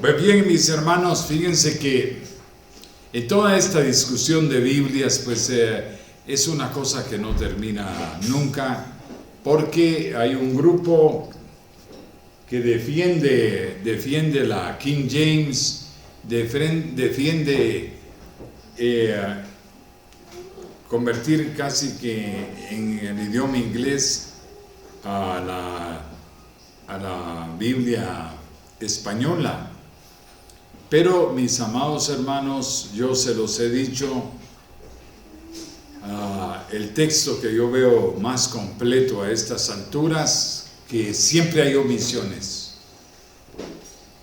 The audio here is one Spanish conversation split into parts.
Pues bien, mis hermanos, fíjense que en toda esta discusión de Biblias, pues es una cosa que no termina nunca, porque hay un grupo que defiende la King James, defiende convertir casi que en el idioma inglés a la Biblia española. Pero mis amados hermanos, yo se los he dicho, el texto que yo veo más completo a estas alturas, que siempre hay omisiones,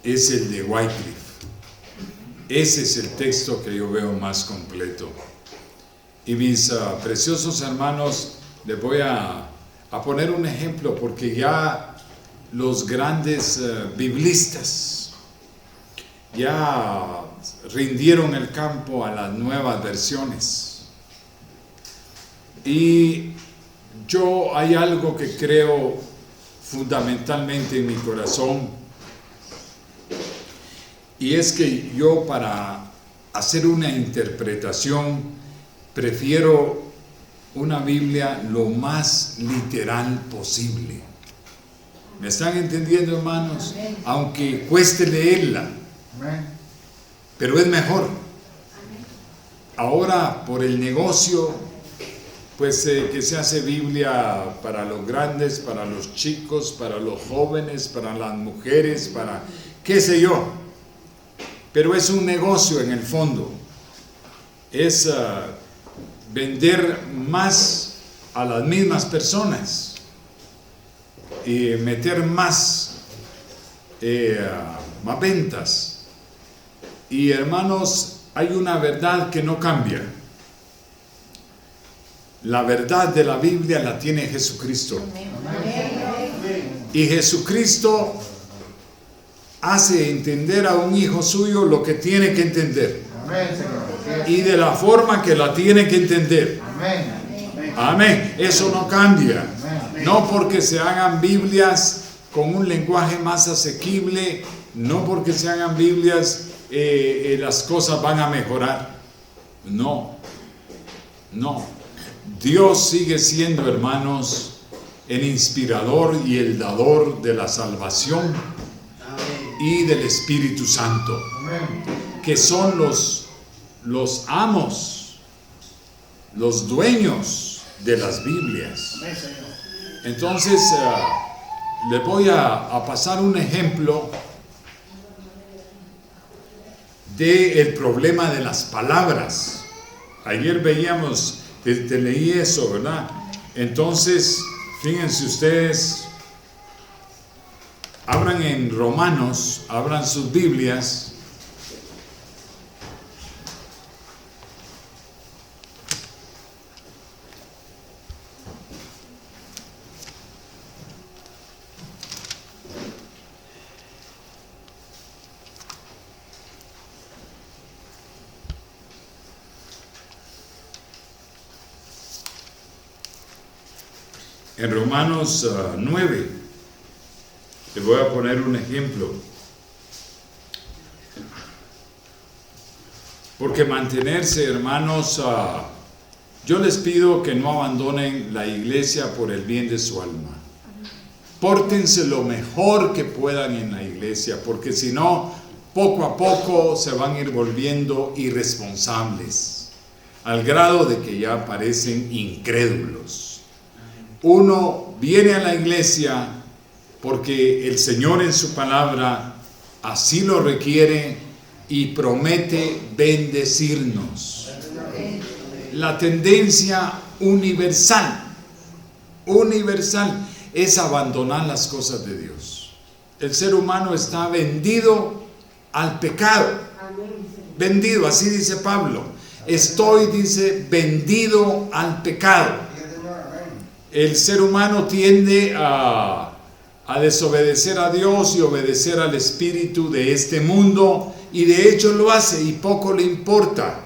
es el de Wycliffe. Ese es el texto que yo veo más completo. Y mis preciosos hermanos, les voy a poner un ejemplo, porque ya los grandes biblistas ya rindieron el campo a las nuevas versiones. Y yo hay algo que creo fundamentalmente en mi corazón, y es que yo, para hacer una interpretación, prefiero una Biblia lo más literal posible. ¿Me están entendiendo, hermanos? Aunque cueste leerla, pero es mejor. Ahora, por el negocio, pues que se hace Biblia para los grandes, para los chicos, para los jóvenes, para las mujeres, para qué sé yo. Pero es un negocio en el fondo. Es vender más a las mismas personas y meter más ventas. Y hermanos, hay una verdad que no cambia. La verdad de la Biblia la tiene Jesucristo. Y Jesucristo hace entender a un hijo suyo lo que tiene que entender. Y de la forma que la tiene que entender. Amén. Eso no cambia. No porque se hagan Biblias con un lenguaje más asequible, no porque se hagan Biblias las cosas van a mejorar. No. Dios sigue siendo, hermanos, el inspirador y el dador de la salvación y del Espíritu Santo, que son los amos, los dueños de las Biblias. Entonces, les voy a pasar un ejemplo del problema de las palabras. Ayer veíamos, te leí eso, ¿verdad? Entonces, fíjense ustedes, abran en Romanos, abran sus Biblias. En Romanos 9, les voy a poner un ejemplo. Porque mantenerse, hermanos, yo les pido que no abandonen la iglesia por el bien de su alma. Pórtense lo mejor que puedan en la iglesia, porque si no, poco a poco se van a ir volviendo irresponsables, al grado de que ya parecen incrédulos. Uno viene a la iglesia porque el Señor en su palabra así lo requiere y promete bendecirnos. La tendencia universal es abandonar las cosas de Dios. El ser humano está vendido al pecado. Vendido, así dice Pablo. Estoy, dice, vendido al pecado. El ser humano tiende a desobedecer a Dios y obedecer al espíritu de este mundo, y de hecho lo hace, y poco le importa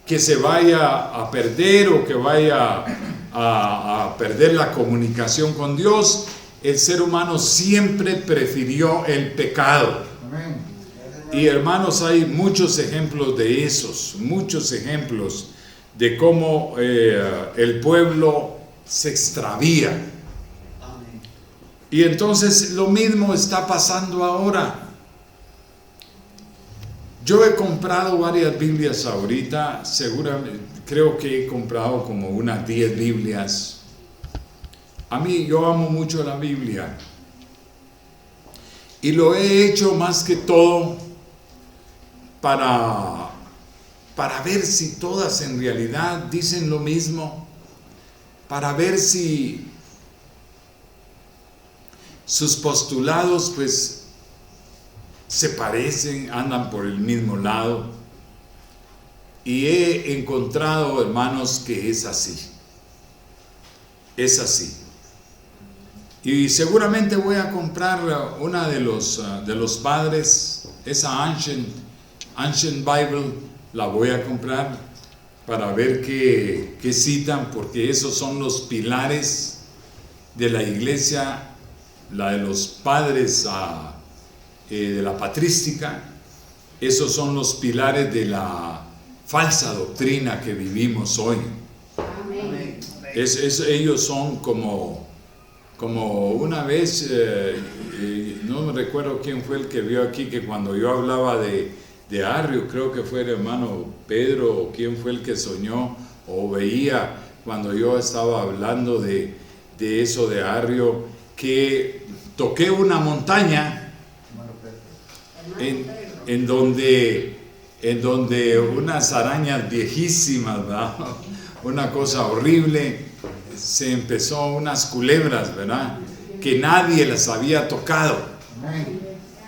que se vaya a perder o que vaya a perder la comunicación con Dios. El ser humano siempre prefirió el pecado. Y hermanos, hay muchos ejemplos de esos, muchos ejemplos de cómo el pueblo se extravía. Y entonces lo mismo está pasando ahora. Yo he comprado varias Biblias ahorita, seguramente, creo que he comprado como unas 10 Biblias. Yo amo mucho la Biblia. Y lo he hecho más que todo para ver si todas en realidad dicen lo mismo, para ver si sus postulados pues se parecen, andan por el mismo lado. Y he encontrado, hermanos, que es así. Es así. Y seguramente voy a comprar una de los padres, esa Ancient Bible, la voy a comprar para ver qué citan, porque esos son los pilares de la iglesia, la de los padres de la patrística. Esos son los pilares de la falsa doctrina que vivimos hoy. Amén. Ellos son como una vez, no me recuerdo quién fue el que vio aquí, que cuando yo hablaba de Arrio, creo que fue el hermano Pedro, o quién fue el que soñó o veía cuando yo estaba hablando de eso de Arrio, que toqué una montaña en donde unas arañas viejísimas, ¿verdad? Una cosa horrible, se empezó unas culebras, ¿verdad? Que nadie las había tocado.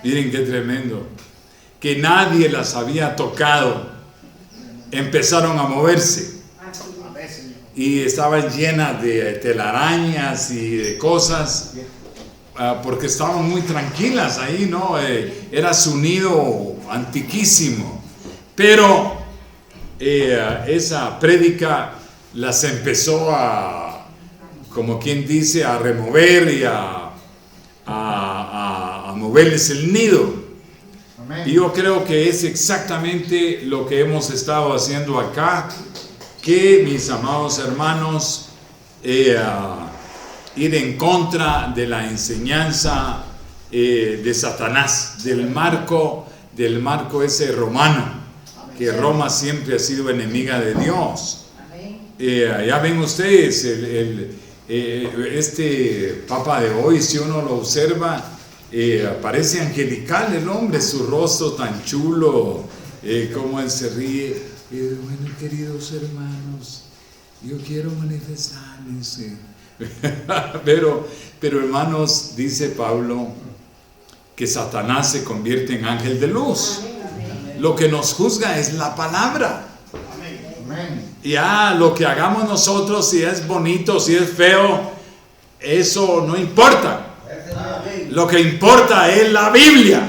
Miren qué tremendo. Que nadie las había tocado. Empezaron a moverse. Y estaban llenas de telarañas y de cosas, porque estaban muy tranquilas ahí, ¿no? Era su nido antiquísimo. Pero esa prédica las empezó como quien dice, a remover y a moverles el nido. Amén. Y yo creo que es exactamente lo que hemos estado haciendo acá, que mis amados hermanos, ir en contra de la enseñanza de Satanás, del marco ese romano. Amén. Que Roma siempre ha sido enemiga de Dios. Ya ven ustedes, este Papa de hoy, si uno lo observa, parece angelical el hombre, su rostro tan chulo, como él se ríe. Bueno, queridos hermanos, yo quiero manifestarles. pero hermanos, dice Pablo, que Satanás se convierte en ángel de luz. Lo que nos juzga es la palabra. Ya lo que hagamos nosotros, si es bonito, si es feo, eso no importa. Lo que importa es la Biblia.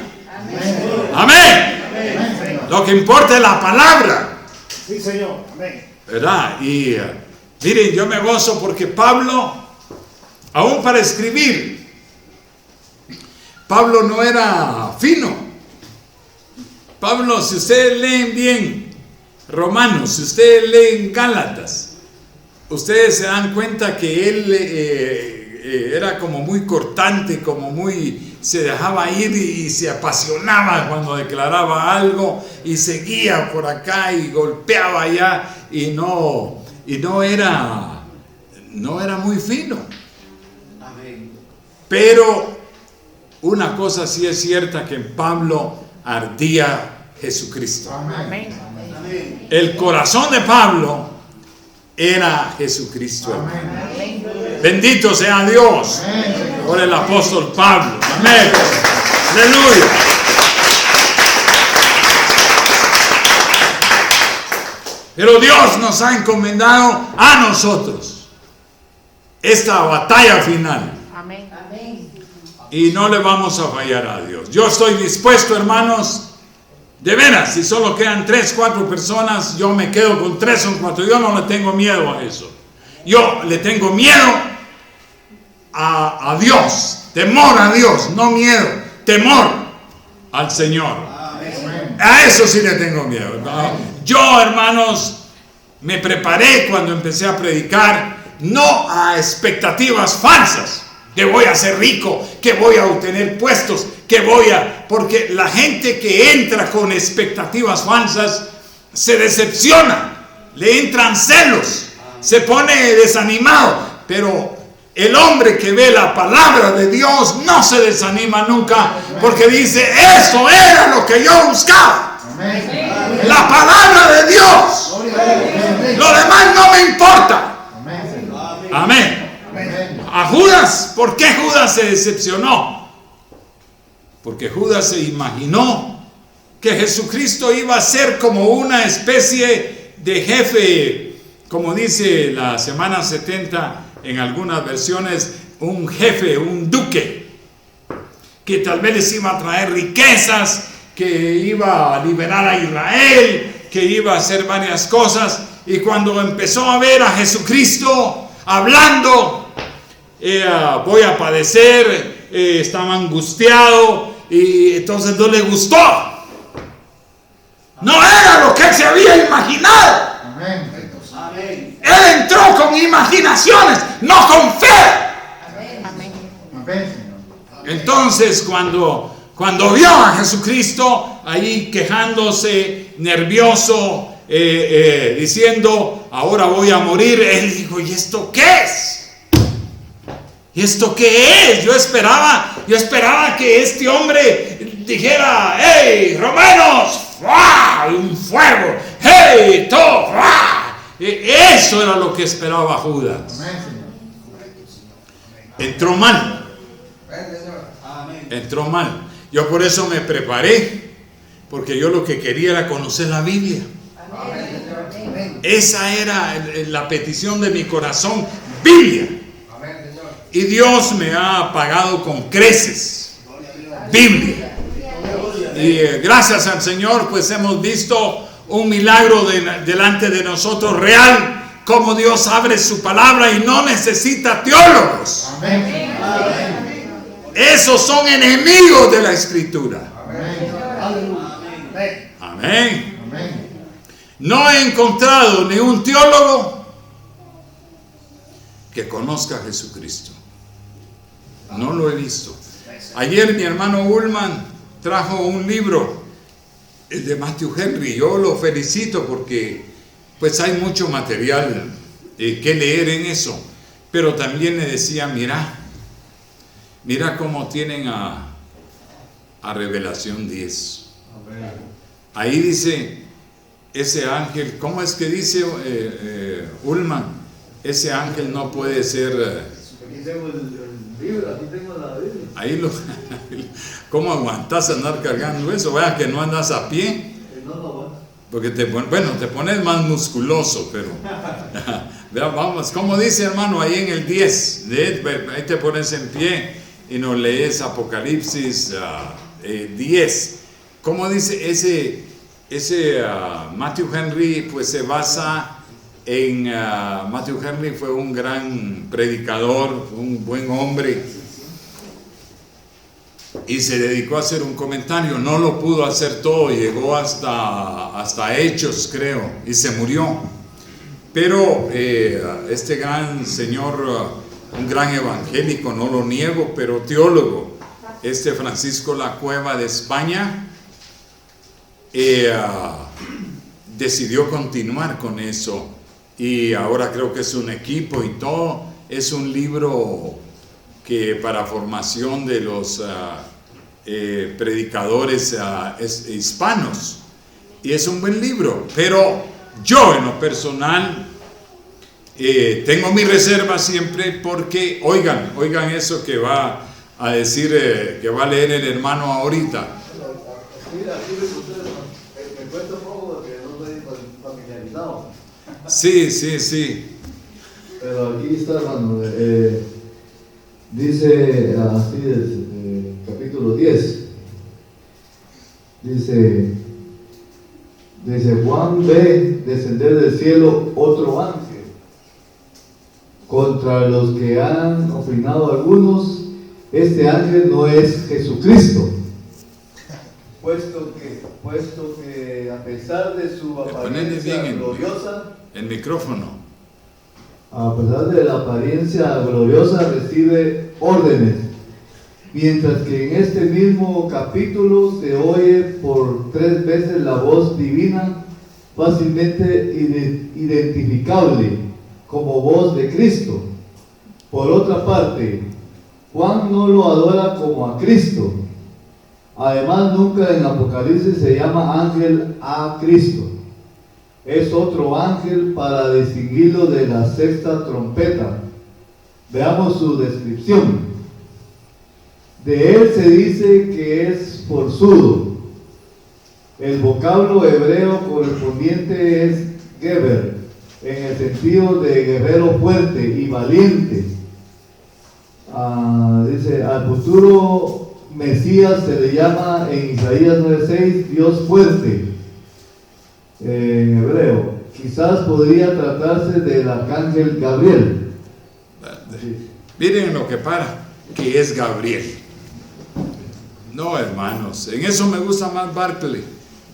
Amén. Lo que importa es la palabra. Sí, Señor. Amén. ¿Verdad? Y miren, yo me gozo porque Pablo, aún para escribir, Pablo no era fino. Pablo, si ustedes leen bien Romanos, si ustedes leen Gálatas, ustedes se dan cuenta que él era como muy cortante, se dejaba ir y se apasionaba cuando declaraba algo y seguía por acá y golpeaba allá y no era muy fino. Pero una cosa sí es cierta, que en Pablo ardía Jesucristo. Amén. El corazón de Pablo era Jesucristo. Amén. Bendito sea Dios por el apóstol Pablo. Amén. Aleluya. Pero Dios nos ha encomendado a nosotros esta batalla final. Amén. Y no le vamos a fallar a Dios. Yo estoy dispuesto, hermanos. De veras, si solo quedan 3, 4 personas, yo me quedo con 3 o 4. Yo no le tengo miedo a eso. Yo le tengo miedo a Dios. Temor a Dios, no miedo. Temor al Señor. A eso sí le tengo miedo. No. Yo, hermanos, me preparé cuando empecé a predicar, no a expectativas falsas, que voy a ser rico, que voy a obtener puestos, porque la gente que entra con expectativas falsas se decepciona, le entran celos, se pone desanimado. Pero el hombre que ve la palabra de Dios no se desanima nunca, porque dice: eso era lo que yo buscaba, la palabra de Dios, lo demás no me importa. Amén. A Judas, ¿por qué Judas se decepcionó? Porque Judas se imaginó que Jesucristo iba a ser como una especie de jefe, como dice la semana 70 en algunas versiones, un jefe, un duque, que tal vez les iba a traer riquezas, que iba a liberar a Israel, que iba a hacer varias cosas. Y cuando empezó a ver a Jesucristo hablando, voy a padecer, estaba angustiado, y entonces no le gustó. No era lo que él se había imaginado. Él entró con imaginaciones, no con fe. Entonces cuando vio a Jesucristo ahí quejándose, nervioso, diciendo: ahora voy a morir, él dijo: ¿y esto qué es? ¿Y esto qué es? Yo esperaba que este hombre dijera: ¡hey, romanos! ¡Fua! Un fuego. ¡Hey, todo! ¡Fua! Eso era lo que esperaba Judas. Entró mal. Entró mal. Yo por eso me preparé, porque yo lo que quería era conocer la Biblia. Esa era la petición de mi corazón: Biblia. Y Dios me ha pagado con creces Biblia. Y gracias al Señor, pues hemos visto un milagro delante de nosotros real, como Dios abre su palabra y no necesita teólogos. Esos son enemigos de la Escritura. Amén. No he encontrado ni un teólogo que conozca a Jesucristo. No lo he visto. Ayer mi hermano Ullman trajo un libro de Matthew Henry. Yo lo felicito porque pues hay mucho material que leer en eso. Pero también le decía: mira cómo tienen a Revelación 10. Ahí dice ese ángel. ¿Cómo es que dice Ullman? Ese ángel no puede ser. Aquí tengo el libro, aquí tengo la Biblia. Ahí ¿cómo aguantas andar cargando eso? Vea que no andas a pie. No lo aguanto. Porque te pones más musculoso, pero vea, vamos, como dice hermano ahí en el 10, ahí te pones en pie y nos lees Apocalipsis 10. ¿Cómo dice ese Matthew Henry? Pues se basa en Matthew Henry. Fue un gran predicador, un buen hombre, y se dedicó a hacer un comentario. No lo pudo hacer todo, llegó hasta Hechos, creo, y se murió. Pero este gran señor, un gran evangélico, no lo niego, pero teólogo, Francisco La Cueva de España, decidió continuar con eso, y ahora creo que es un equipo y todo. Es un libro que para formación de los predicadores hispanos, y es un buen libro. Pero yo en lo personal tengo mi reserva siempre, porque oigan eso que va a decir, que va a leer el hermano ahorita. Aquí me cuesta un poco porque no estoy familiarizado. Sí. Pero aquí está, hermano. Dice así, capítulo 10. Dice: Juan ve descender del cielo otro ángel, contra los que han opinado algunos. Este ángel no es Jesucristo, puesto puesto que a pesar de su Ponele apariencia bien gloriosa, el micrófono. a pesar de la apariencia gloriosa, recibe órdenes, mientras que en este mismo capítulo se oye por 3 veces la voz divina, fácilmente identificable como voz de Cristo. Por otra parte, Juan no lo adora como a Cristo. Además, nunca en Apocalipsis se llama ángel a Cristo. Es otro ángel para distinguirlo de la 6ª trompeta. Veamos su descripción. De él se dice que es forzudo. El vocablo hebreo correspondiente es geber, en el sentido de guerrero fuerte y valiente. Dice, al futuro Mesías se le llama en Isaías 9:6 Dios fuerte, en hebreo. Quizás podría tratarse del arcángel Gabriel. Miren lo que que es Gabriel. No, hermanos, en eso me gusta más Barclay,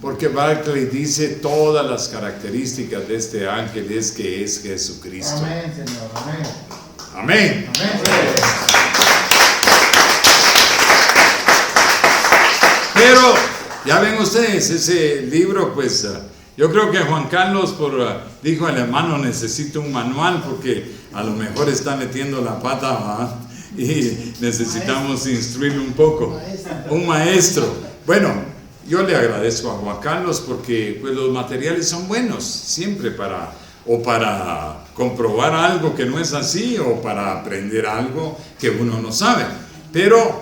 porque Barclay dice todas las características de este ángel es que es Jesucristo. Amén, Señor. Amén. Amén. Amén. Pero ya ven ustedes, ese libro, pues yo creo que Juan Carlos dijo al hermano, necesito un manual porque a lo mejor está metiendo la pata, ¿verdad? Y necesitamos instruirlo un poco. Un maestro. Bueno, yo le agradezco a Juan Carlos porque pues, los materiales son buenos, siempre para comprobar algo que no es así o para aprender algo que uno no sabe. Pero,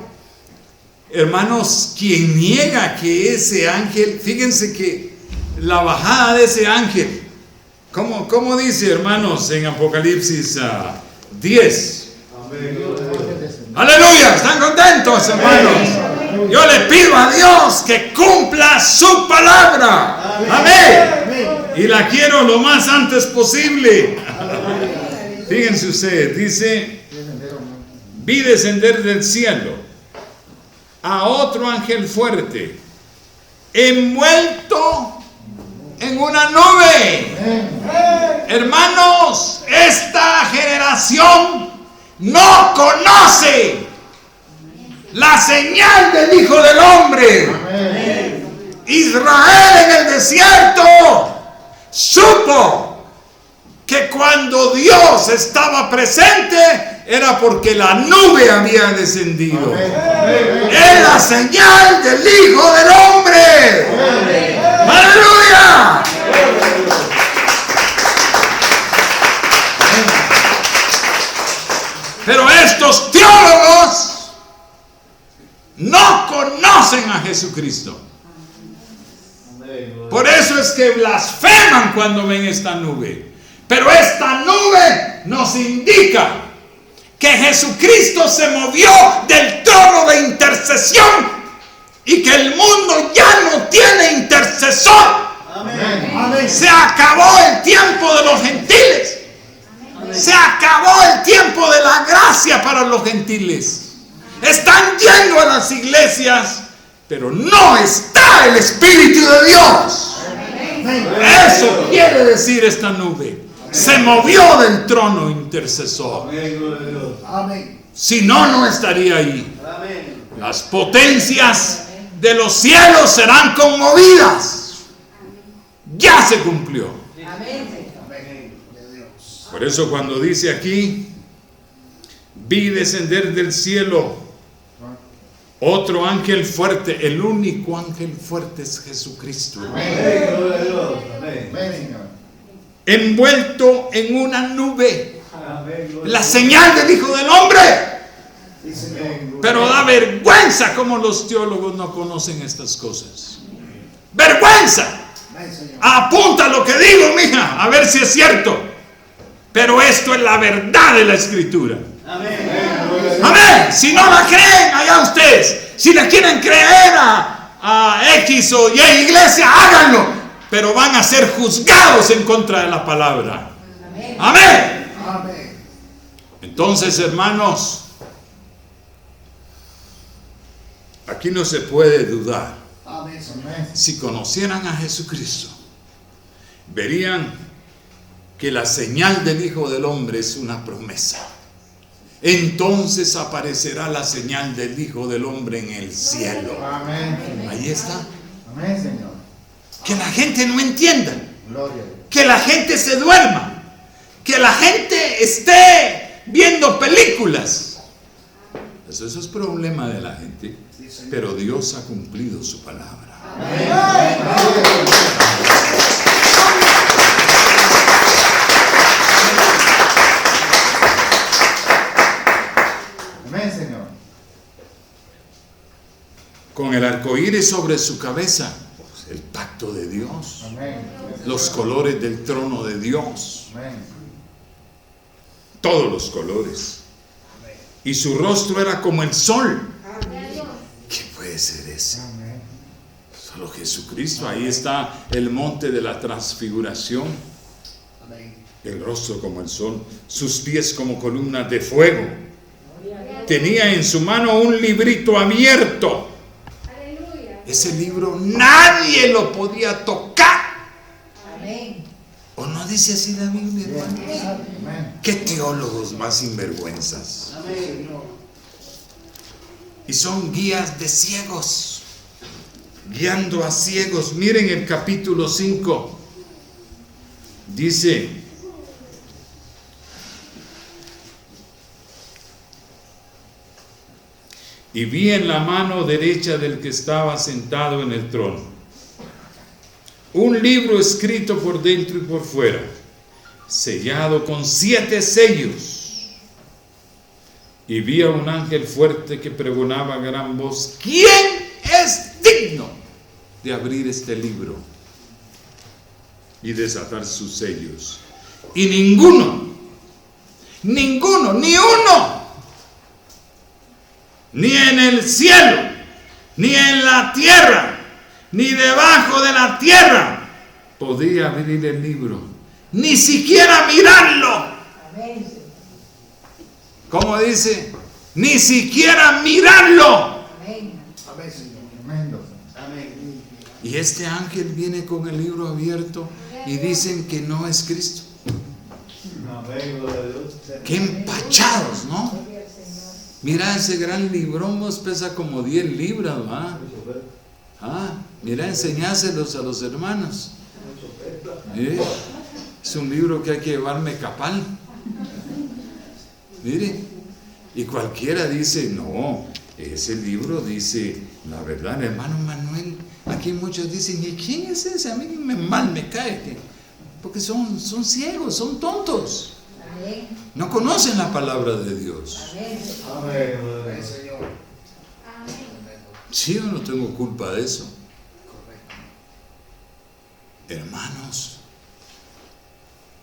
hermanos, quien niega que ese ángel, fíjense que la bajada de ese ángel, ¿cómo dice, hermanos, en Apocalipsis 10? Aleluya, ¿están contentos, hermanos? Yo le pido a Dios que cumpla su palabra. Amén. Y la quiero lo más antes posible. Fíjense ustedes, dice, vi descender del cielo a otro ángel fuerte, envuelto en una nube. Hermanos, esta generación no conoce la señal del Hijo del Hombre. Israel en el desierto supo que cuando Dios estaba presente era porque la nube había descendido. Es la señal del Hijo del Hombre. ¡Aleluya! Pero estos teólogos no conocen a Jesucristo. Por eso es que blasfeman cuando ven esta nube. Pero esta nube nos indica que Jesucristo se movió del trono de intercesión y que el mundo ya no tiene intercesor. Amén. Se acabó el tiempo de los gentiles. Se acabó el tiempo de la gracia para los gentiles. Están yendo a las iglesias, pero no está el Espíritu de Dios. Eso quiere decir esta nube. Se movió del trono intercesor. Si no, no estaría ahí. Las potencias de los cielos serán conmovidas. Ya se cumplió. Por eso cuando dice aquí, vi descender del cielo otro ángel fuerte, el único ángel fuerte es Jesucristo. Envuelto en una nube, la señal del Hijo del Hombre. Pero da vergüenza como los teólogos no conocen estas cosas. Vergüenza. Apunta lo que digo, mija, a ver si es cierto. Pero esto es la verdad de la Escritura. Amén. Si no la creen, allá ustedes. Si le quieren creer a X o Y iglesia, háganlo. Pero van a ser juzgados en contra de la palabra. Amén. Entonces, hermanos, aquí no se puede dudar. Amén, Señor. Si conocieran a Jesucristo, verían que la señal del Hijo del Hombre es una promesa. Entonces aparecerá la señal del Hijo del Hombre en el cielo. Amén. Ahí está. Amén, Señor. Que la gente no entienda, Gloria a Dios. que la gente se duerma, que la gente esté viendo películas. Eso es problema de la gente, Sí, Señor. pero Dios ha cumplido su palabra. Amén. Amén, Señor. Con el arco iris sobre su cabeza, pues, el pacto de Dios, Amén. los colores del trono de Dios, Amén. todos los colores. Y su rostro era como el sol. ¿Qué puede ser ese? Amén. Solo Jesucristo. Ahí está el monte de la transfiguración. Amén. El rostro como el sol, sus pies como columnas de fuego. Tenía en su mano un librito abierto. Ese libro nadie lo podía tocar. ¿O no dice así la Biblia, hermano? Amén. ¿Qué teólogos más sinvergüenzas? Amén. Y son guías de ciegos, guiando a ciegos. Miren el capítulo 5. Dice: y vi en la mano derecha del que estaba sentado en el trono un libro escrito por dentro y por fuera, sellado con 7 sellos. Y vi a un ángel fuerte que pregonaba a gran voz: ¿quién es digno de abrir este libro y desatar sus sellos? Y ninguno, ni uno, ni en el cielo, ni en la tierra, ni debajo de la tierra, podía abrir el libro, ni siquiera mirarlo. ¿Cómo dice? Ni siquiera mirarlo. Amén, Señor. Amén. Amén. Y este ángel viene con el libro abierto y dicen que no es Cristo. Amén, gloria a Dios. Qué empachados, ¿no? Mira, ese gran librón vos pesa como 10 libras, ¿va? Mira, enseñáselos a los hermanos. Es un libro que hay que llevarme capal. Mire, y cualquiera dice: no, ese libro dice la verdad. Hermano Manuel, aquí muchos dicen: ¿y quién es ese? A mí mal me cae, porque son ciegos, son tontos. No conocen la palabra de Dios. Amén, gloria a Dios. Señor. Sí, yo no tengo culpa de eso. Hermanos,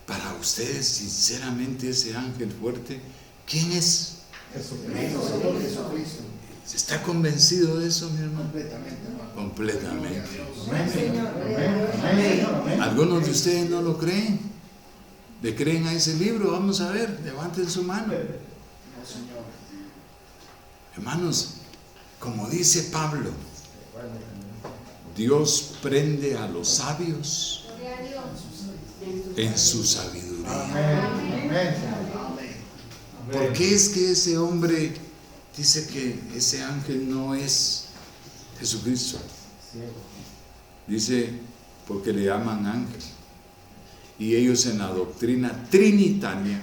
para ustedes, sinceramente, ese ángel fuerte, ¿quién es? Jesucristo, Señor Jesucristo. ¿Está convencido de eso, mi hermano? Completamente, hermano. Completamente. Amén, Señor. Amén, Señor. Amén. Algunos de ustedes no lo creen. ¿Le creen a ese libro? Vamos a ver, levanten su mano. No, Señor. Hermanos, como dice Pablo, Dios prende a los sabios en su sabiduría. Amén. Amén. ¿Por qué es que ese hombre dice que ese ángel no es Jesucristo? Dice, porque le llaman ángel. Y ellos en la doctrina trinitaria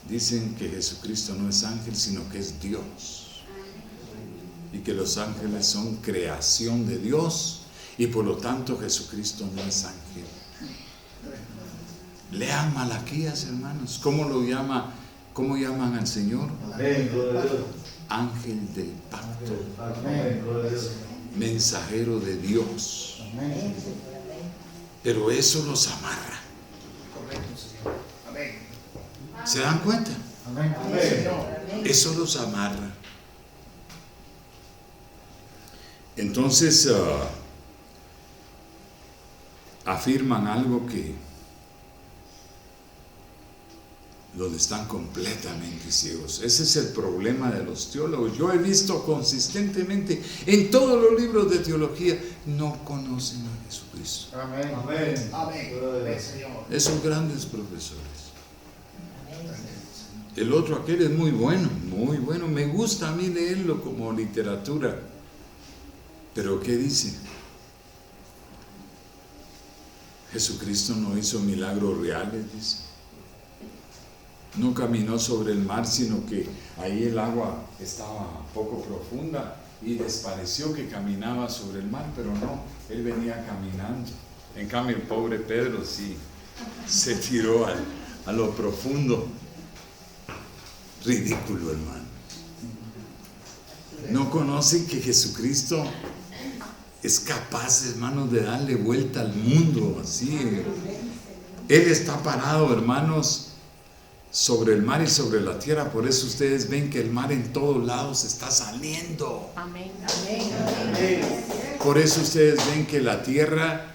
dicen que Jesucristo no es ángel, sino que es Dios. Y que los ángeles son creación de Dios, y por lo tanto Jesucristo no es ángel. Lean Malaquías, hermanos. ¿Cómo llaman al Señor? Amén, gloria a Dios. Ángel del pacto, Amén, gloria a Dios. mensajero de Dios. Amén. Pero eso los amarra. Correcto, Señor. Amén. ¿Se dan cuenta? Amén. Amén, Señor. Eso los amarra. Entonces afirman algo que donde están completamente ciegos. Ese es el problema de los teólogos. Yo he visto consistentemente en todos los libros de teología, no conocen a Jesucristo. Amén. Amén. Amén. Amén, Señor. Esos grandes profesores. El otro, aquel es muy bueno, muy bueno. Me gusta a mí leerlo como literatura. Pero ¿qué dice? Jesucristo no hizo milagros reales, dice. No caminó sobre el mar, sino que ahí el agua estaba poco profunda y les pareció que caminaba sobre el mar, pero no, él venía caminando. En cambio, el pobre Pedro sí se tiró a lo profundo. Ridículo, hermano. No conocen que Jesucristo es capaz, hermanos, de darle vuelta al mundo así. Él está parado, hermanos, sobre el mar y sobre la tierra. Por eso ustedes ven que el mar en todos lados está saliendo. Amén. Por eso ustedes ven que la tierra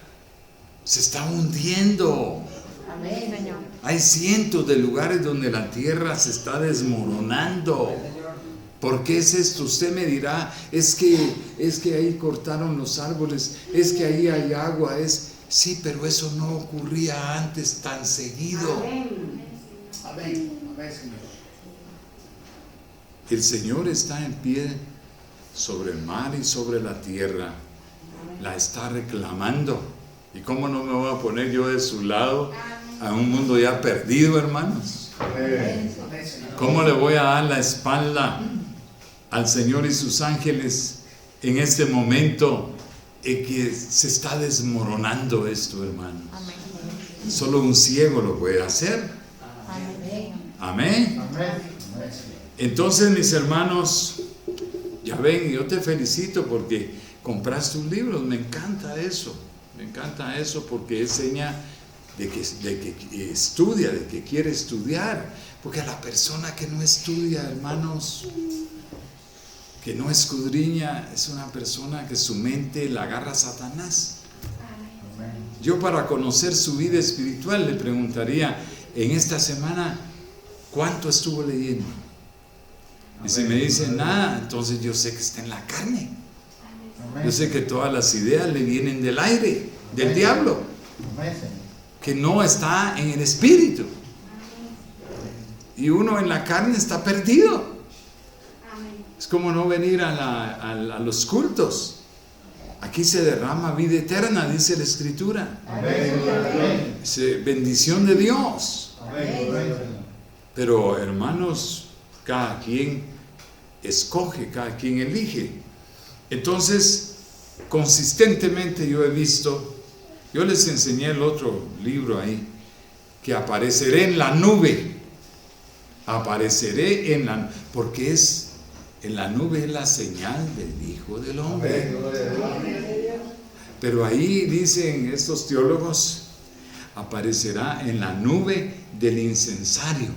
se está hundiendo. Amén, Señor. Hay cientos de lugares donde la tierra se está desmoronando. ¿Por qué es esto? Usted me dirá, es que ahí cortaron los árboles, es que ahí hay agua, sí, pero eso no ocurría antes tan seguido. Amén. Amén, Señor. El Señor está en pie sobre el mar y sobre la tierra, la está reclamando. ¿Y cómo no me voy a poner yo de su lado a un mundo ya perdido, hermanos? Amén, Señor. ¿Cómo le voy a dar la espalda al Señor y sus ángeles en este momento en que se está desmoronando esto, hermanos? Amén. Solo un ciego lo puede hacer. Amén. Amén. Amén, Señor. Entonces, mis hermanos, ya ven, yo te felicito porque compraste un libro. Me encanta eso porque es seña de que estudia, de que quiere estudiar. Porque la persona que no estudia, hermanos, que no escudriña, es una persona que su mente la agarra a Satanás. Amén. Yo, para conocer su vida espiritual, le preguntaría en esta semana, ¿cuánto estuvo leyendo? Y si me dice nada, entonces yo sé que está en la carne. Amén. Yo sé que todas las ideas le vienen del aire, del diablo, Amén, Señor. que no está en el espíritu. Y uno en la carne está perdido. Es como no venir a los cultos. Aquí se derrama vida eterna, dice la Escritura. Amén. Dice, bendición de Dios. Amén. Pero, hermanos, cada quien escoge, cada quien elige. Entonces, consistentemente yo he visto, yo les enseñé el otro libro ahí, que apareceré en la nube. Apareceré en la, porque en la nube es la señal del Hijo del Hombre. Pero ahí dicen estos teólogos, aparecerá en la nube del incensario.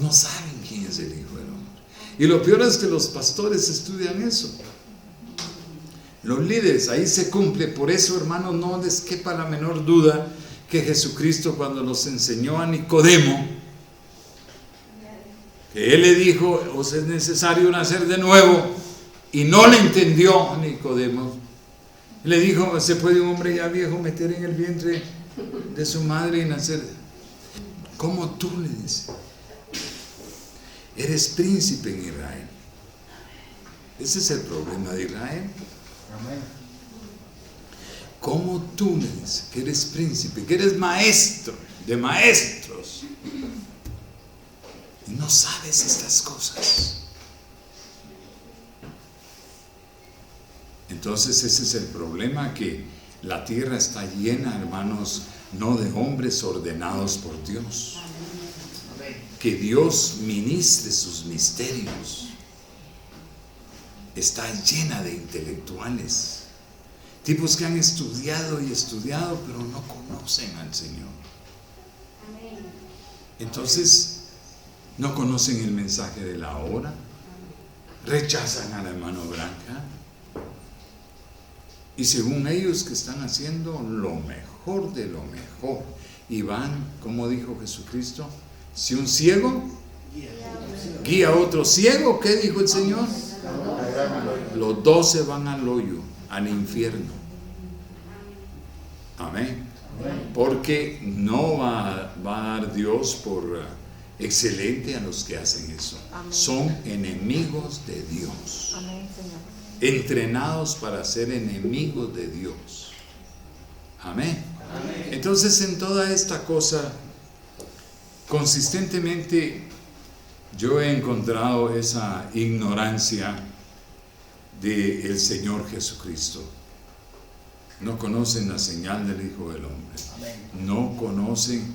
No saben quién es el Hijo del Hombre. Y lo peor es que los pastores estudian eso. Los líderes, ahí se cumple. Por eso, hermanos, no les quepa la menor duda que Jesucristo, cuando nos enseñó a Nicodemo, que él le dijo, os es necesario nacer de nuevo, y no le entendió a Nicodemo. Le dijo, ¿se puede un hombre ya viejo meter en el vientre de su madre y nacer? ¿Cómo tú? Le dice. Eres príncipe en Israel. Ese es el problema de Israel. Amén. ¿Cómo tú? Le dice, que eres príncipe, que eres maestro de maestros, y no sabes estas cosas. Entonces ese es el problema, que la tierra está llena, hermanos, no de hombres ordenados por Dios. Que Dios ministre sus misterios. Está llena de intelectuales, tipos que han estudiado y estudiado, pero no conocen al Señor. Entonces, no conocen el mensaje de la hora, rechazan a la mano blanca, y según ellos que están haciendo lo mejor de lo mejor, y van, como dijo Jesucristo, si un ciego guía a otro ciego, ¿qué dijo el Señor? Los 12 van al hoyo, al infierno. Amén. Porque no va a dar Dios por excelente a los que hacen eso. Amén. Son enemigos de Dios. Amén, Señor. Entrenados para ser enemigos de Dios. Amén. Entonces, en toda esta cosa, consistentemente yo he encontrado esa ignorancia del Señor Jesucristo. No conocen la señal del Hijo del Hombre. No conocen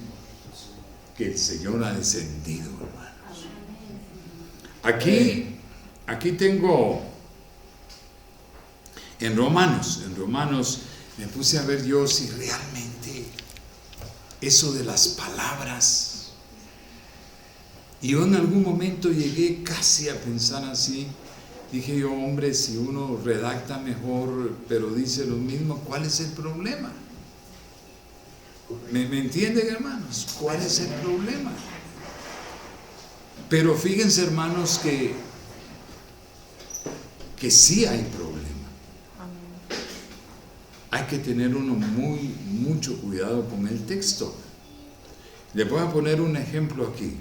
que el Señor ha descendido, hermanos. Aquí tengo en Romanos me puse a ver yo si realmente eso de las palabras, y yo en algún momento llegué casi a pensar así. Dije yo, hombre, si uno redacta mejor pero dice lo mismo, ¿cuál es el problema? ¿Me entienden, hermanos? ¿Cuál es el problema? Pero fíjense, hermanos, que sí hay problema. Amén. Hay que tener mucho cuidado con el texto. Le voy a poner un ejemplo aquí.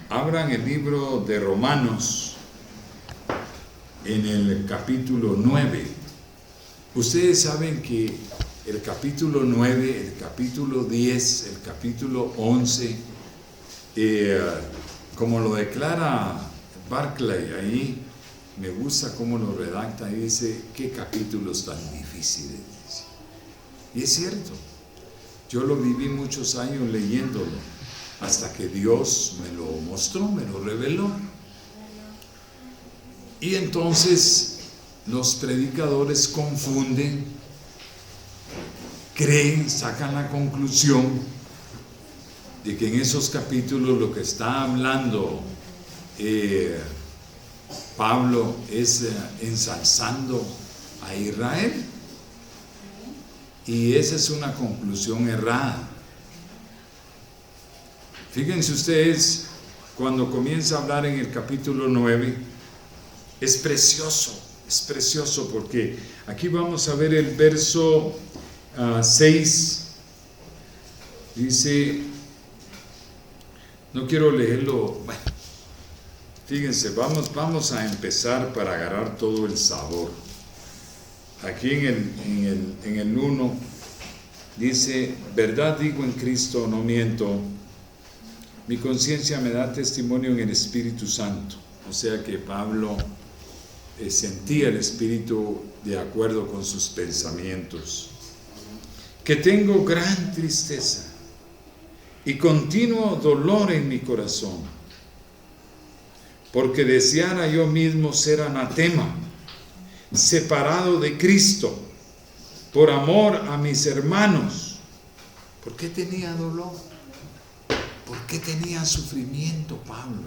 Abran el libro de Romanos en el capítulo 9. Ustedes saben que el capítulo 9, el capítulo 10, el capítulo 11, como lo declara Barclay ahí, me gusta cómo lo redacta y dice, qué capítulos tan difíciles. Y es cierto, yo lo viví muchos años leyéndolo, hasta que Dios me lo mostró, me lo reveló. Y entonces los predicadores confunden, creen, sacan la conclusión de que en esos capítulos lo que está hablando Pablo es ensalzando a Israel. Y esa es una conclusión errada. Fíjense ustedes, cuando comienza a hablar en el capítulo 9, es precioso porque aquí vamos a ver el verso 6, dice, no quiero leerlo, bueno, fíjense, vamos a empezar para agarrar todo el sabor. Aquí en el 1 dice, verdad digo en Cristo, no miento, mi conciencia me da testimonio en el Espíritu Santo. O sea que Pablo sentía el Espíritu de acuerdo con sus pensamientos. Que tengo gran tristeza y continuo dolor en mi corazón, porque deseara yo mismo ser anatema, separado de Cristo, por amor a mis hermanos. ¿Por qué tenía dolor? ¿Por qué tenía sufrimiento Pablo?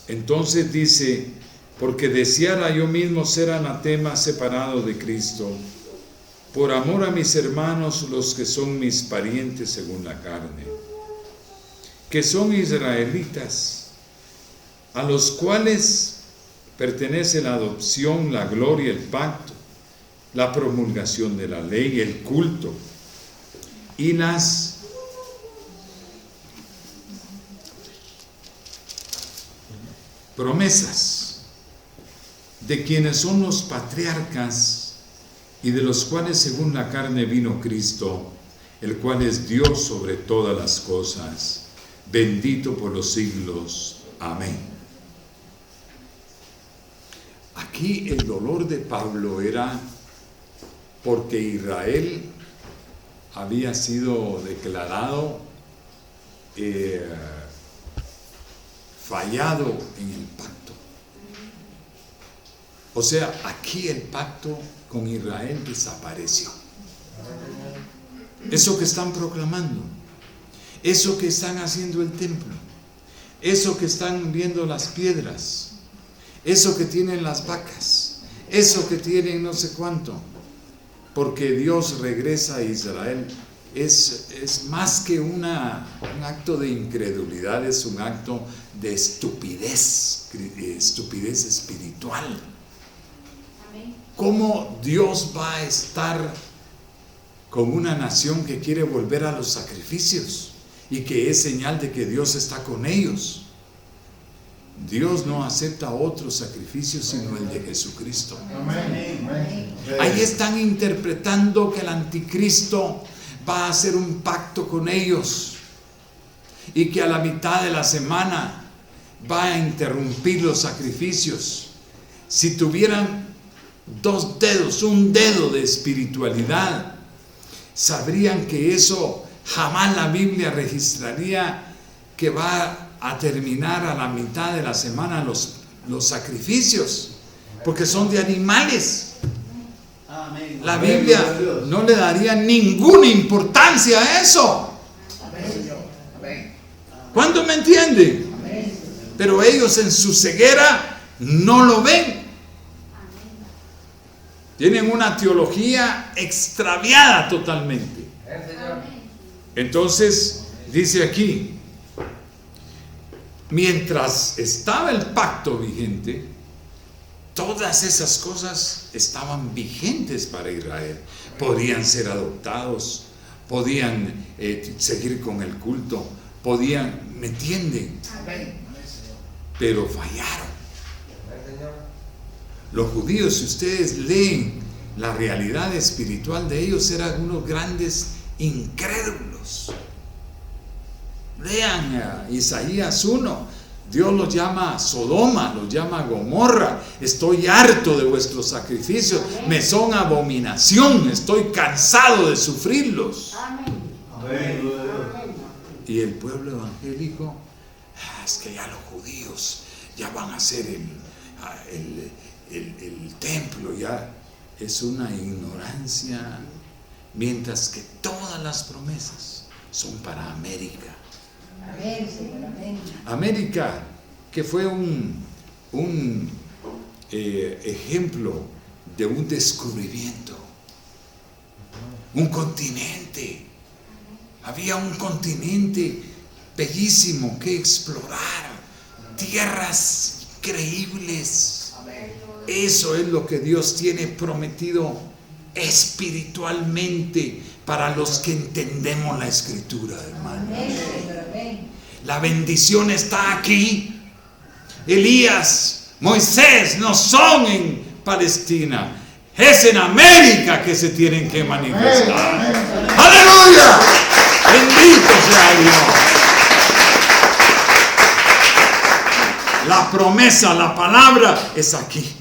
Entonces dice, porque deseara yo mismo ser anatema, separado de Cristo, por amor a mis hermanos, los que son mis parientes según la carne, que son israelitas, a los cuales pertenece la adopción, la gloria, el pacto, la promulgación de la ley, el culto y las promesas, de quienes son los patriarcas y de los cuales según la carne vino Cristo, el cual es Dios sobre todas las cosas, bendito por los siglos. Amén. Aquí el dolor de Pablo era porque Israel había sido declarado fallado en el pacto. O sea, aquí el pacto con Israel desapareció. Eso que están proclamando, eso que están haciendo el templo, eso que están viendo las piedras, eso que tienen las vacas, eso que tienen no sé cuánto, porque Dios regresa a Israel. Es más que un acto de incredulidad, es un acto de estupidez espiritual. ¿Cómo Dios va a estar con una nación que quiere volver a los sacrificios y que es señal de que Dios está con ellos? Dios no acepta otro sacrificio sino el de Jesucristo. Ahí están interpretando que el anticristo va a hacer un pacto con ellos y que a la mitad de la semana va a interrumpir los sacrificios. Si tuvieran dos dedos, un dedo de espiritualidad, sabrían que eso jamás la Biblia registraría que va a terminar a la mitad de la semana los sacrificios, porque son de animales. La Biblia no le daría ninguna importancia a eso. ¿Cuánto me entienden? Pero ellos en su ceguera no lo ven. Tienen una teología extraviada totalmente. Entonces, dice aquí, mientras estaba el pacto vigente, todas esas cosas estaban vigentes para Israel. Podían ser adoptados, podían seguir con el culto, podían, ¿me entienden? Pero fallaron. Los judíos, si ustedes leen la realidad espiritual de ellos, eran unos grandes incrédulos. Lean Isaías 1. Dios los llama Sodoma, los llama Gomorra. Estoy harto de vuestros sacrificios, me son abominación, estoy cansado de sufrirlos. Y el pueblo evangélico, es que ya los judíos ya van a hacer el templo, ya es una ignorancia, mientras que todas las promesas son para América. América, que fue un ejemplo de un descubrimiento, un continente. Había un continente bellísimo que explorar, tierras increíbles. Eso es lo que Dios tiene prometido espiritualmente para los que entendemos la Escritura, hermanos. La bendición está aquí. Elías, Moisés no son en Palestina, es en América que se tienen que manifestar. ¡Aleluya! Bendito sea Dios. La promesa, la palabra es aquí.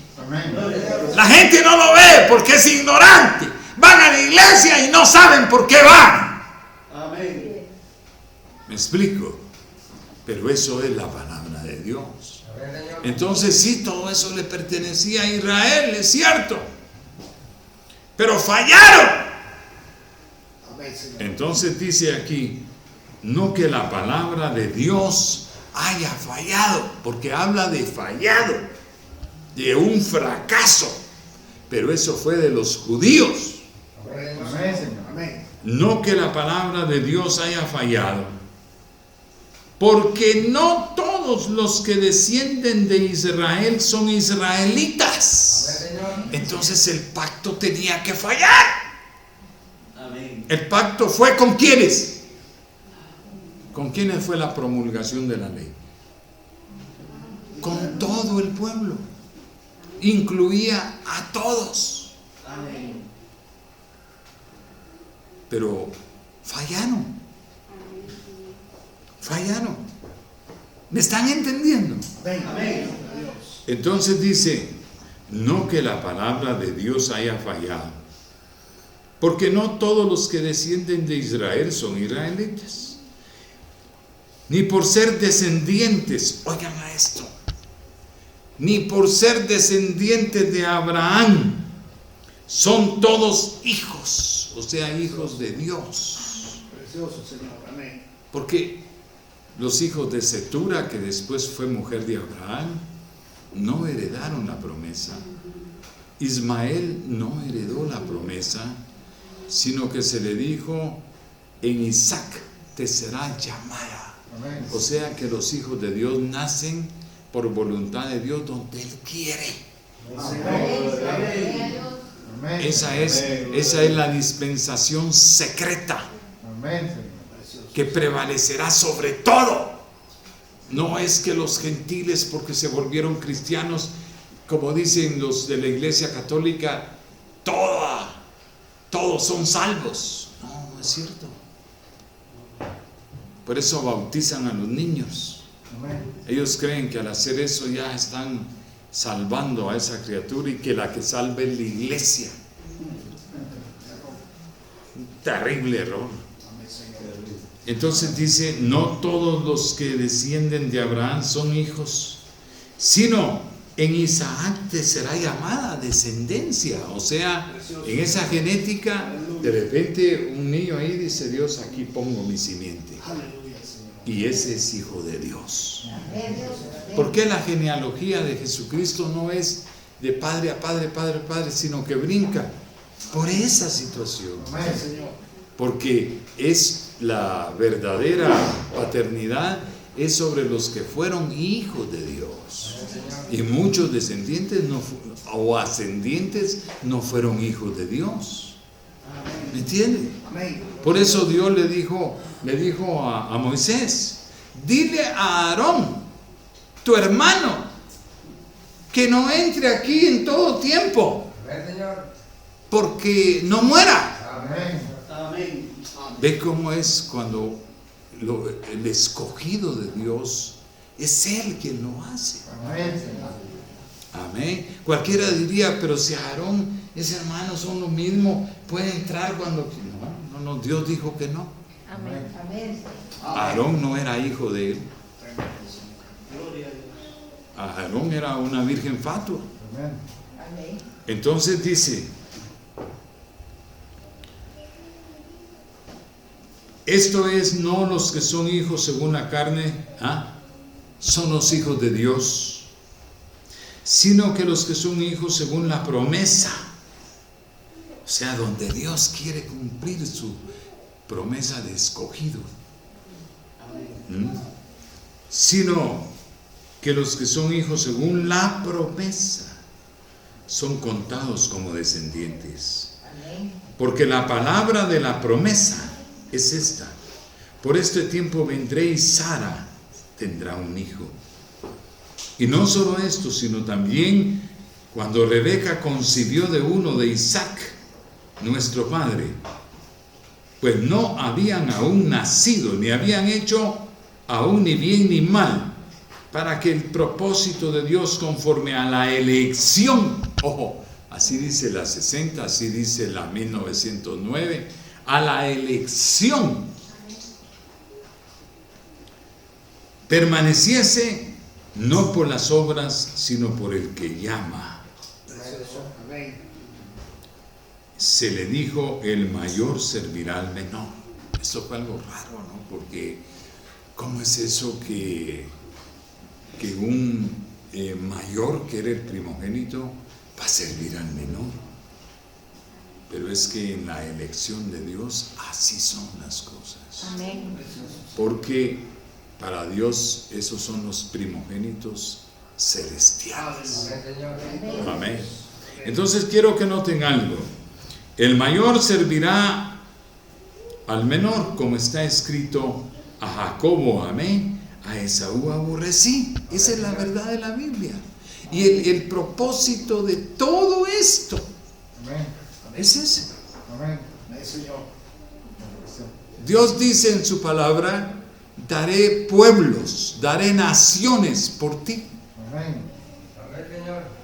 La gente no lo ve porque es ignorante. Van a la iglesia y no saben por qué van. ¿Me explico? Pero eso es la palabra de Dios. Entonces sí, todo eso le pertenecía a Israel, es cierto. Pero fallaron. Entonces dice aquí, no que la palabra de Dios haya fallado, porque habla de fallado, de un fracaso. Pero eso fue de los judíos. No que la palabra de Dios haya fallado, porque no todos los que descienden de Israel son israelitas. Entonces el pacto tenía que fallar. El pacto fue ¿con quiénes? ¿Con quiénes fue la promulgación de la ley? Con todo el pueblo. Incluía a todos. Pero fallaron. Fallaron. ¿Me están entendiendo? Entonces dice, no que la palabra de Dios haya fallado, porque no todos los que descienden de Israel son israelitas, ni por ser descendientes, oigan a esto, ni por ser descendientes de Abraham, son todos hijos, o sea, hijos de Dios. Precioso, Señor. Amén. Porque los hijos de Setura, que después fue mujer de Abraham, no heredaron la promesa. Ismael no heredó la promesa, sino que se le dijo, en Isaac te será llamada. Amén. O sea que los hijos de Dios nacen por voluntad de Dios donde Él quiere. Amén. Esa es la dispensación secreta Amén, Señor. que prevalecerá sobre todo. No es que los gentiles, porque se volvieron cristianos, como dicen los de la Iglesia Católica, todos son salvos. No, no es cierto. Por eso bautizan a los niños. Amén. Ellos creen que al hacer eso ya están salvando a esa criatura y que la que salve es la iglesia. Un terrible error. Entonces dice, no todos los que descienden de Abraham son hijos, sino en Isaac te será llamada descendencia. O sea, en esa genética, de repente un niño ahí dice, Dios, aquí pongo mi simiente. Y ese es hijo de Dios. ¿Por qué la genealogía de Jesucristo no es de padre a padre, padre a padre, sino que brinca? Por esa situación. Amén, Señor. Porque es la verdadera paternidad, es sobre los que fueron hijos de Dios. Y muchos descendientes o ascendientes no fueron hijos de Dios. ¿Me entienden? Por eso Dios le dijo a Moisés, dile a Aarón, tu hermano, que no entre aquí en todo tiempo, porque no muera. Amén. ¿Ve cómo es cuando el escogido de Dios es Él quien lo hace? Amén, Señor. Amén. Cualquiera diría, pero si Aarón, ese hermano son lo mismo, puede entrar cuando... No, Dios dijo que no. Amén. Aarón no era hijo de él. Aarón era una virgen fatua. Amén. Entonces dice, esto es, no los que son hijos según la carne, son los hijos de Dios, sino que los que son hijos según la promesa. O sea, donde Dios quiere cumplir su promesa de escogido. Sino que los que son hijos según la promesa son contados como descendientes. Porque la palabra de la promesa es esta: por este tiempo vendré y Sara tendrá un hijo. Y no solo esto, sino también cuando Rebeca concibió de uno de Isaac, nuestro padre, pues no habían aún nacido, ni habían hecho aún ni bien ni mal, para que el propósito de Dios conforme a la elección, ojo, así dice la 60, así dice la 1909, a la elección permaneciese, no por las obras, sino por el que llama. Se le dijo, el mayor servirá al menor. Eso fue algo raro, ¿no? Porque ¿cómo es eso que un mayor, que era el primogénito, va a servir al menor? Pero es que en la elección de Dios así son las cosas. Amén. Porque para Dios esos son los primogénitos celestiales. Amén. Entonces quiero que noten algo. El mayor servirá al menor, como está escrito, a Jacobo amén, a Esaú aborrecí. Esa es la verdad de la Biblia. Y el propósito de todo esto es ese. Dios dice en su palabra, daré pueblos, daré naciones por ti.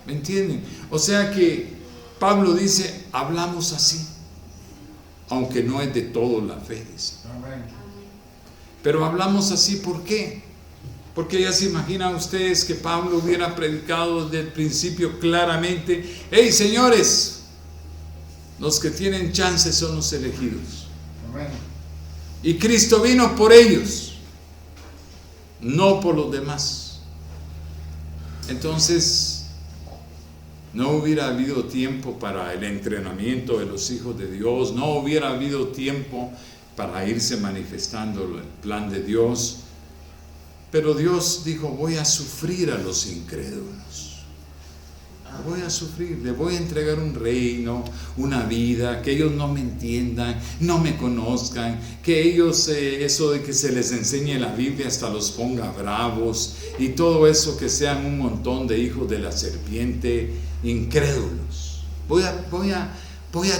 ¿Me entienden? O sea que Pablo dice, hablamos así, aunque no es de todo la fe, dice. Pero hablamos así, ¿por qué? Porque ya se imaginan ustedes que Pablo hubiera predicado desde el principio claramente, hey señores, los que tienen chance son los elegidos. Y Cristo vino por ellos, no por los demás. Entonces, no hubiera habido tiempo para el entrenamiento de los hijos de Dios, no hubiera habido tiempo para irse manifestando el plan de Dios. Pero Dios dijo, voy a sufrir a los incrédulos. Voy a sufrir, le voy a entregar un reino, una vida, que ellos no me entiendan, no me conozcan, que ellos, eso de que se les enseñe la Biblia hasta los ponga bravos, y todo eso, que sean un montón de hijos de la serpiente, incrédulos. Voy a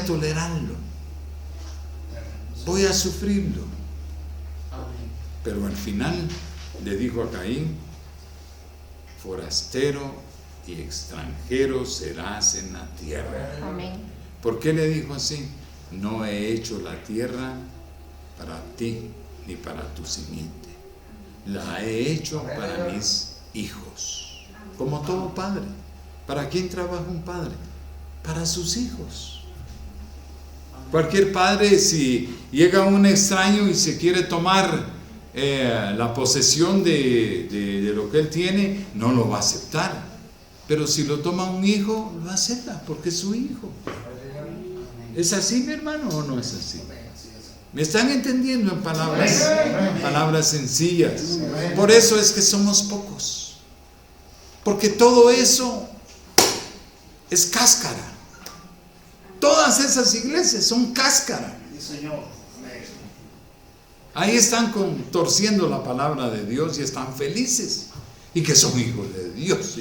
tolerarlo, voy a sufrirlo. Pero al final le dijo a Caín, forastero y extranjero serás en la tierra. Amén. ¿Por qué le dijo así? No he hecho la tierra para ti ni para tu simiente. La he hecho para mis hijos. Como todo padre. ¿Para quién trabaja un padre? Para sus hijos. Cualquier padre, si llega un extraño y se quiere tomar la posesión de lo que él tiene, no lo va a aceptar. Pero si lo toma un hijo, lo acepta porque es su hijo. ¿Es así, mi hermano, o no es así? ¿Me están entendiendo en palabras sencillas? Por eso es que somos pocos. Porque todo eso es cáscara. Todas esas iglesias son cáscara. Ahí están torciendo la palabra de Dios y están felices. Y que son hijos de Dios.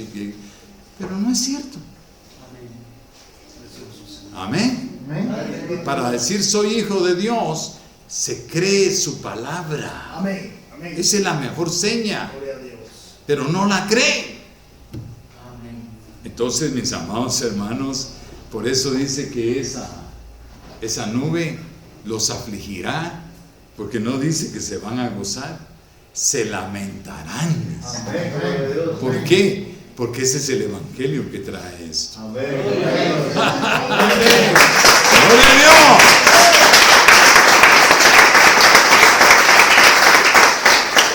Pero no es cierto. Amén. Para decir soy hijo de Dios, se cree su palabra. Esa es la mejor seña. Pero no la cree. Entonces, mis amados hermanos, por eso dice que esa nube los afligirá, porque no dice que se van a gozar, se lamentarán. ¿Por qué? Porque ese es el evangelio que trae esto. ¡Gloria a Dios!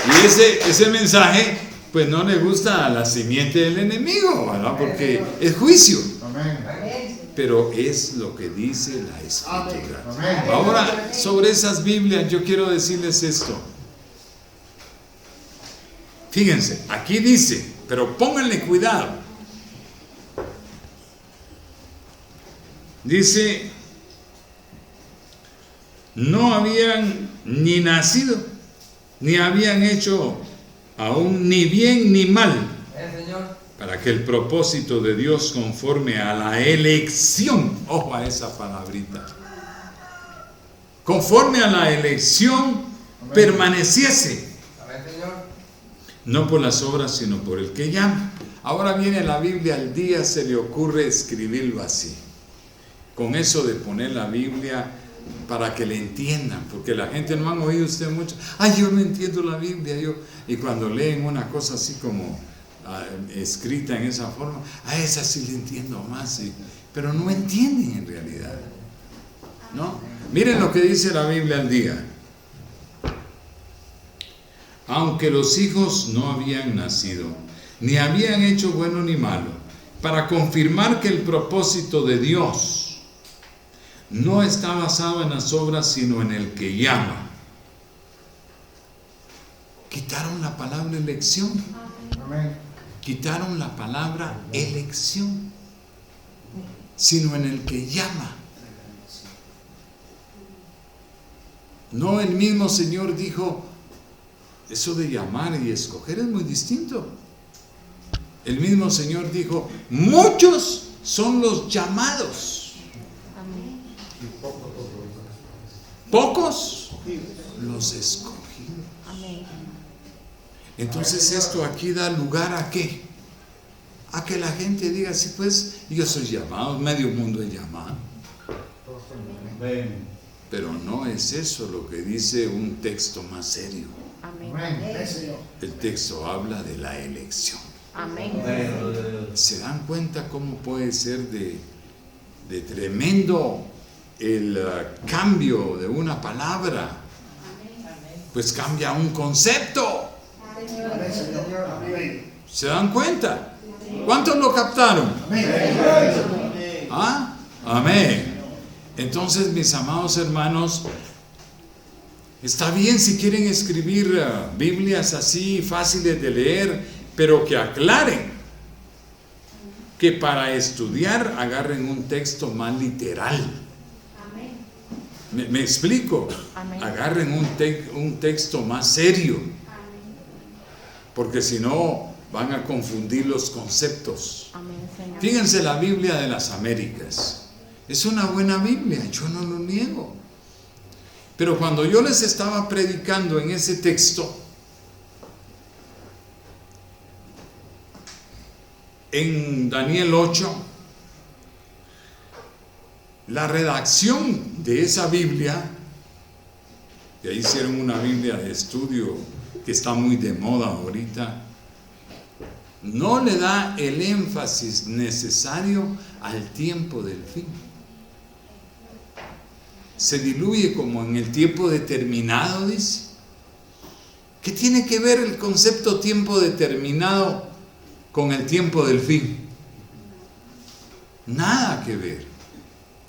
Y ese mensaje, pues no le gusta a la simiente del enemigo, ¿verdad? Porque es juicio. Pero es lo que dice la Escritura. Ahora, sobre esas Biblias, yo quiero decirles esto. Fíjense, aquí dice, pero pónganle cuidado. Dice, no habían ni nacido, ni habían hecho aún ni bien ni mal, para que el propósito de Dios conforme a la elección, ojo a esa palabrita, conforme a la elección permaneciese. No por las obras, sino por el que llama. Ahora viene la Biblia al día, se le ocurre escribirlo así. Con eso de poner la Biblia para que le entiendan, porque la gente no han oído usted mucho. Ay, yo no entiendo la Biblia. Y cuando leen una cosa así como escrita en esa forma, a esa sí le entiendo más. Pero no entienden en realidad. ¿No? Miren lo que dice la Biblia al día. Aunque los hijos no habían nacido, ni habían hecho bueno ni malo, para confirmar que el propósito de Dios no está basado en las obras, sino en el que llama. Quitaron la palabra elección. Quitaron la palabra elección, sino en el que llama. No, el mismo Señor dijo, eso de llamar y escoger es muy distinto. El mismo Señor dijo, muchos son los llamados. Amén. Pocos los escogidos. Amén. Entonces esto aquí da lugar a ¿qué? A que la gente diga, sí, pues yo soy llamado, medio mundo es llamado. Pero no es eso lo que dice un texto más serio. Amén. El texto habla de la elección. Amén. ¿Se dan cuenta cómo puede ser de tremendo el cambio de una palabra? Pues cambia un concepto. ¿Se dan cuenta? ¿Cuántos lo captaron? Amén. ¿Ah? Amén. Entonces, mis amados hermanos, está bien si quieren escribir Biblias así fáciles de leer, pero que aclaren que para estudiar agarren un texto más literal. ¿Me explico? Amén. Agarren un texto más serio, porque si no van a confundir los conceptos. Amén, Señor. Fíjense la Biblia de las Américas. Es una buena Biblia, yo no lo niego. Pero cuando yo les estaba predicando en ese texto, en Daniel 8, la redacción de esa Biblia, y ahí hicieron una Biblia de estudio que está muy de moda ahorita, no le da el énfasis necesario al tiempo del fin. Se diluye como en el tiempo determinado, dice. ¿Qué tiene que ver el concepto tiempo determinado con el tiempo del fin? Nada que ver.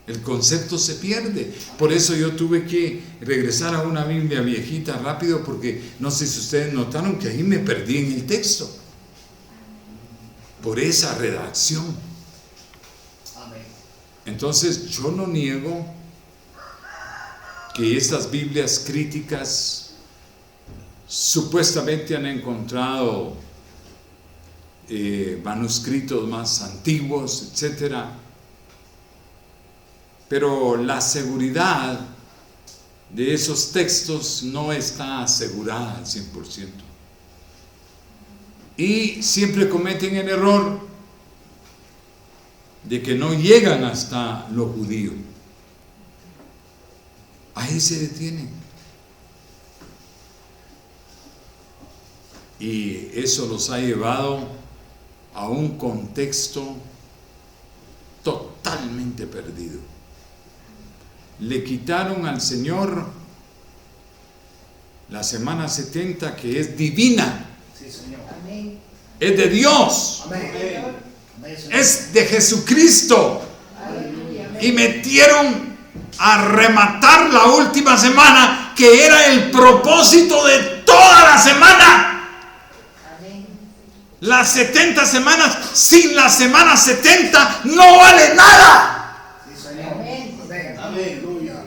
El concepto se pierde. Por eso yo tuve que regresar a una Biblia viejita rápido, porque no sé si ustedes notaron que ahí me perdí en el texto. Por esa redacción. Amén. Entonces yo no niego que estas Biblias críticas supuestamente han encontrado manuscritos más antiguos, etcétera, pero la seguridad de esos textos no está asegurada al 100%. Y siempre cometen el error de que no llegan hasta lo judío. Ahí se detienen. Y eso los ha llevado a un contexto totalmente perdido. Le quitaron al Señor la semana 70, que es divina, Sí, Señor. Amén. es de Dios, Amén. Amén, Señor. es de Jesucristo, Aleluya. y metieron a rematar la última semana, que era el propósito de toda la semana. Amén. Las 70 semanas, sin la semana 70 no vale nada. Sí, Señor. Amén. Amén. Aleluya.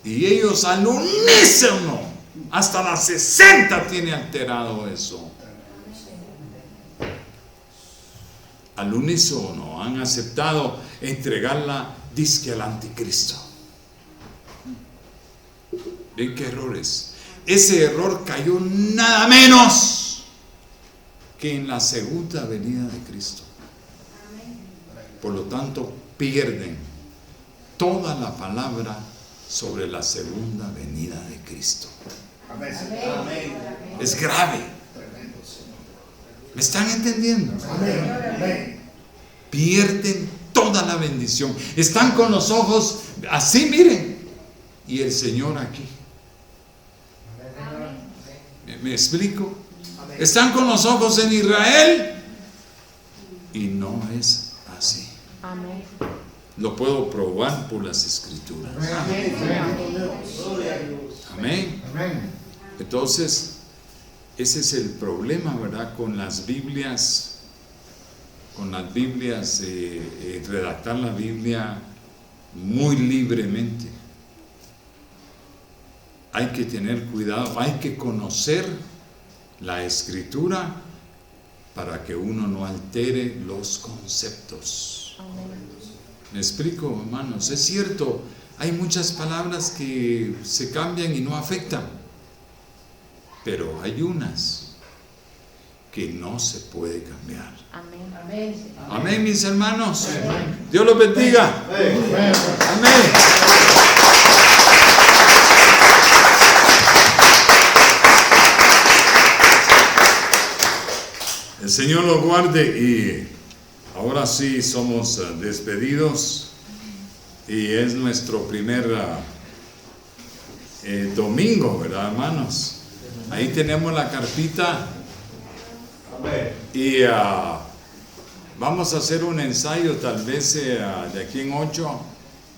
Y ellos al unísono, hasta las 60 tiene alterado eso. Al unísono han aceptado entregarla disque al anticristo. ¿Ven qué errores? Ese error cayó nada menos que en la segunda venida de Cristo. Por lo tanto, pierden toda la palabra sobre la segunda venida de Cristo. Amén, Señor. Amén. Es grave. Tremendo, Señor. ¿Me están entendiendo? Amén. Amén. Pierden toda la bendición. Están con los ojos así, miren, y el Señor aquí. ¿Me explico? Están con los ojos en Israel y no es así. Amén. Lo puedo probar por las Escrituras. Amén. Gloria a Dios. Amén. Amén. Entonces, ese es el problema, ¿verdad? Con las Biblias, redactar la Biblia muy libremente. Hay que tener cuidado, hay que conocer la Escritura para que uno no altere los conceptos. Amén. ¿Me explico, hermanos? Es cierto, hay muchas palabras que se cambian y no afectan, pero hay unas que no se puede cambiar. Amén. Amén. Amén, mis hermanos. Dios los bendiga. Amén. El Señor los guarde, y ahora sí somos despedidos, y es nuestro primer domingo, ¿verdad, hermanos? Ahí tenemos la carpita Amén. Y vamos a hacer un ensayo, tal vez de aquí en 8.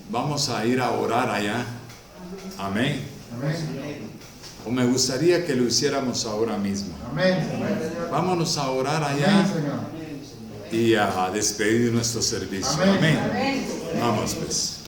Vamos a ir a orar allá. Amén. Amén. O me gustaría que lo hiciéramos ahora mismo. Amén, Señor. Vámonos a orar Amén, allá Señor. y a despedir nuestro servicio. Amén. Amén. Amén. Vamos pues.